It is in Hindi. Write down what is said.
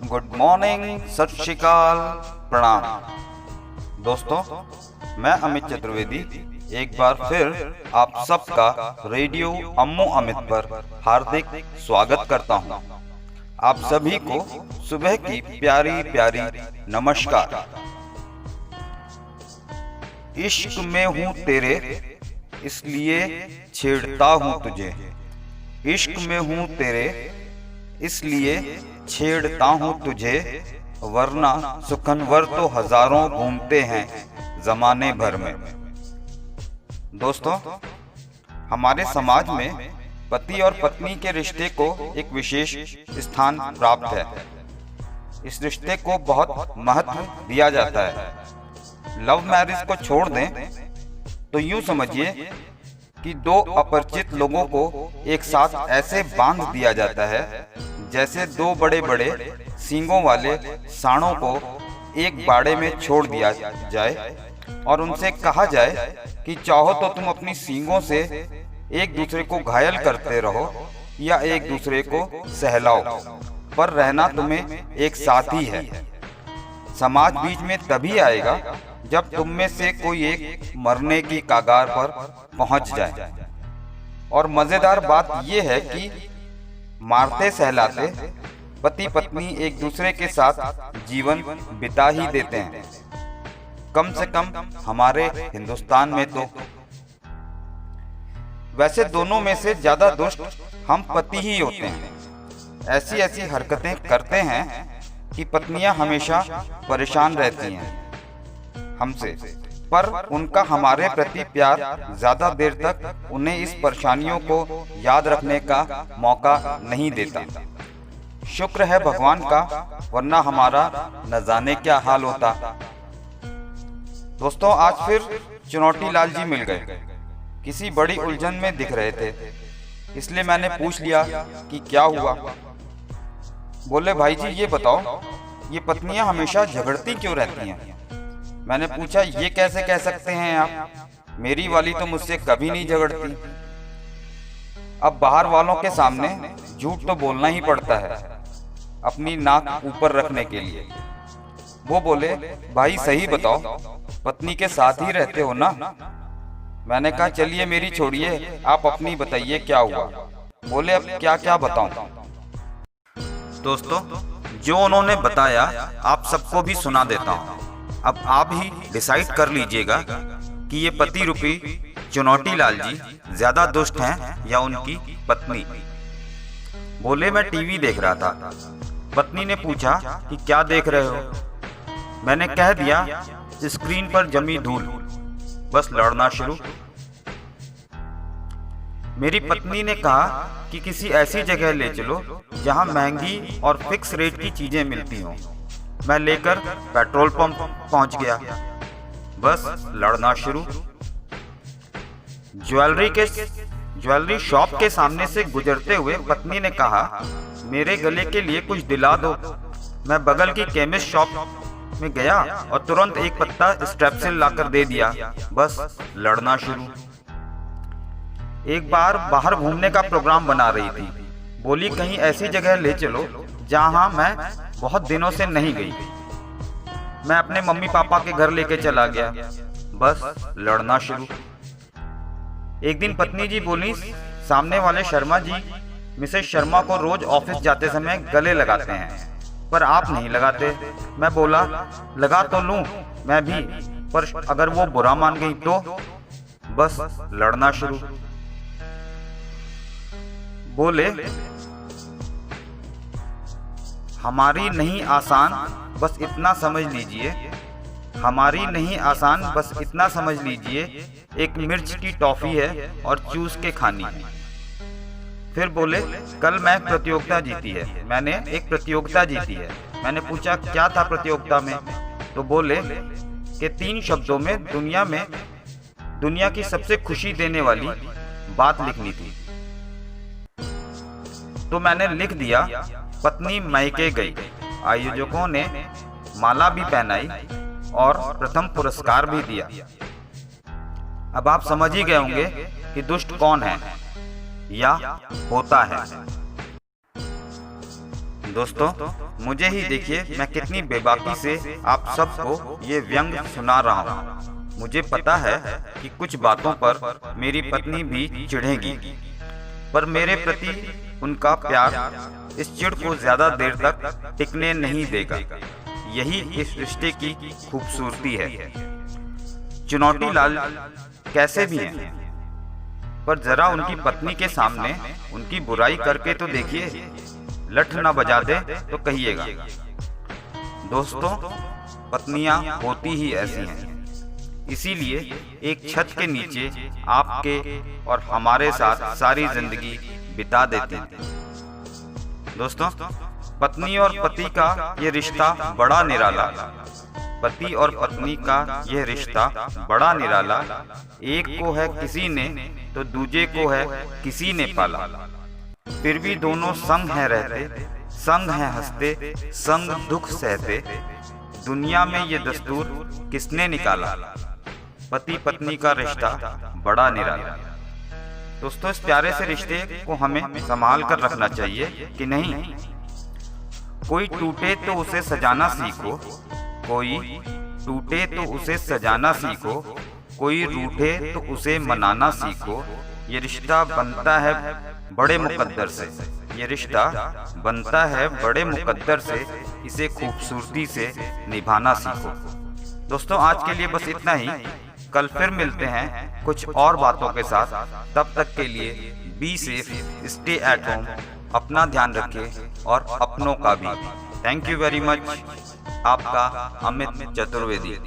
गुड मॉर्निंग, सत श्री अकाल, प्रणाम। दोस्तों, मैं अमित चतुर्वेदी एक बार फिर आप सबका रेडियो अम्मो अमित पर हार्दिक स्वागत करता हूं। आप सभी को सुबह की प्यारी प्यारी नमस्कार। इश्क में हूँ तेरे इसलिए छेड़ता हूँ तुझे, इश्क में हूँ तेरे इसलिए छेड़ता हूँ तुझे, वरना सुखनवर तो हजारों घूमते हैं जमाने भर में। दोस्तों, हमारे समाज में पति और पत्नी के रिश्ते को एक विशेष स्थान प्राप्त है। इस रिश्ते को बहुत महत्व दिया जाता है। लव मैरिज को छोड़ दें तो यूं समझिए कि दो अपरिचित लोगों को एक साथ ऐसे बांध दिया जाता है जैसे दो बड़े बड़े सींगों वाले सांडों को एक बाड़े में छोड़ दिया जाए और उनसे कहा जाए कि चाहो तो तुम अपनी सींगों से एक दूसरे को घायल करते रहो या एक दूसरे को सहलाओ, पर रहना तुम्हें एक साथ ही है। समाज बीच में तभी आएगा जब तुम में से कोई एक मरने की कगार पर पहुंच जाए। और मजेदार बात यह है कि मारते सहलाते पति पत्नी एक दूसरे के साथ जीवन बिता ही देते हैं। कम से कम हमारे हिंदुस्तान में तो। वैसे दोनों में से ज्यादा दुष्ट हम पति ही होते हैं। ऐसी ऐसी हरकतें करते हैं कि पत्नियां हमेशा परेशान रहती हैं हमसे, पर उनका हमारे प्रति प्यार ज्यादा देर तक उन्हें इस परेशानियों को याद रखने का मौका नहीं देता। शुक्र है भगवान का, वरना हमारा न जाने क्या हाल होता। दोस्तों, आज फिर चुनौती लाल जी मिल गए। किसी बड़ी उलझन में दिख रहे थे, इसलिए मैंने पूछ लिया कि क्या हुआ। बोले, भाई जी ये बताओ, ये पत्नियां हमेशा झगड़ती क्यों रहती हैं? मैंने पूछा, ये कैसे कह सकते हैं आप? मेरी वाली तो मुझसे कभी नहीं झगड़ती। अब बाहर वालों के सामने झूठ तो बोलना ही पड़ता है अपनी नाक ऊपर रखने के लिए। वो बोले, भाई सही बताओ, पत्नी के साथ ही रहते हो ना? मैंने कहा, चलिए मेरी छोड़िए, आप अपनी बताइए क्या हुआ। बोले, अब क्या क्या बताऊं? दोस्तों, जो उन्होंने बताया आप सबको भी सुना देता हूं। अब आप ही डिसाइड कर लीजिएगा कि ये पति रूपी चुनौती लाल जी ज्यादा दुष्ट हैं या उनकी पत्नी। बोले, मैं टीवी देख रहा था। पत्नी ने पूछा कि क्या देख रहे हो? मैंने कह दिया, स्क्रीन पर जमी धूल। बस लड़ना शुरू। मेरी पत्नी ने कहा कि किसी ऐसी जगह ले चलो जहां महंगी और फिक्स रेट की चीजें मिलती हों। मैं लेकर पेट्रोल पंप पहुंच गया। बस लड़ना शुरू। ज्वेलरी शॉप के सामने से गुजरते हुए पत्नी ने कहा, मेरे गले के लिए कुछ दिला दो। मैं बगल की केमिस्ट शॉप में गया और तुरंत एक पत्ता स्ट्रेप्सिल लाकर दे दिया। बस लड़ना शुरू। एक बार बाहर घूमने का प्रोग्राम बना रही थी। बोली, कहीं ऐसी जगह ले चलो जहां मैं बहुत दिनों से नहीं गई। मैं अपने मम्मी पापा के घर लेके चला गया। बस लड़ना शुरू। एक दिन पत्नी जी बोली, सामने वाले शर्मा जी मिसेस शर्मा को रोज ऑफिस जाते समय गले लगाते हैं, पर आप नहीं लगाते। मैं बोला, लगा तो लूं मैं भी, पर अगर वो बुरा मान गई तो? बस लड़ना शुरू। बोले, हमारी नहीं आसान, बस इतना समझ लीजिए। हमारी नहीं आसान, बस इतना समझ लीजिए। एक मिर्च की टॉफी है और चूस के खानी। फिर बोले, कल मैं प्रतियोगिता जीती है। मैंने एक प्रतियोगिता जीती है। मैंने पूछा, क्या था प्रतियोगिता में? तो बोले कि 3 शब्दों में दुनिया की सबसे खुशी देने वाली बात लिखनी थी। तो मैंने लिख दिया, पत्नी मैके गई। आयोजकों ने माला भी पहनाई और प्रथम पुरस्कार भी दिया। अब आप समझ ही गए होंगे कि दुष्ट कौन है या होता है। दोस्तों, मुझे ही देखिए मैं कितनी बेबाकी से आप सबको ये व्यंग सुना रहा हूँ। मुझे पता है कि कुछ बातों पर मेरी पत्नी भी चिढ़ेगी, पर मेरे प्रति उनका प्यार इस चिढ़ को ज्यादा देर तक टिकने नहीं देगा। यही इस रिश्ते की खूबसूरती है। चुनौती लाल कैसे भी हैं, पर जरा उनकी पत्नी के सामने उनकी बुराई करके तो देखिए, लठ ना बजा दे तो कहिएगा। दोस्तों, पत्नियां होती ही ऐसी हैं, इसीलिए एक छत के नीचे आपके और हमारे साथ सारी जिंदगी बिता देते हैं। दोस्तों, पत्नी और पति का ये रिश्ता बड़ा निराला, पति और पत्नी का यह रिश्ता बड़ा निराला। एक को है किसी ने तो दूजे को है किसी ने पाला, फिर भी दोनों संग हैं रहते, संग हैं हंसते, संग दुख सहते। दुनिया में ये दस्तूर किसने निकाला, पति पत्नी का रिश्ता बड़ा निराला। दोस्तों, इस प्यारे से रिश्ते को हमें संभाल कर रखना चाहिए कि नहीं। कोई टूटे तो उसे सजाना सीखो, कोई टूटे तो उसे सजाना सीखो, कोई रूठे तो उसे मनाना सीखो। ये रिश्ता बनता है बड़े मुकद्दर से, ये रिश्ता बनता है बड़े मुकद्दर से, इसे खूबसूरती से निभाना सीखो। दोस्तों, आज के लिए बस इतना ही। कल फिर मिलते हैं कुछ और बातों के साथ। तब तक के लिए be safe, stay at home, अपना ध्यान रखें और अपनों का भी। Thank you very much. आपका अमित चतुर्वेदी।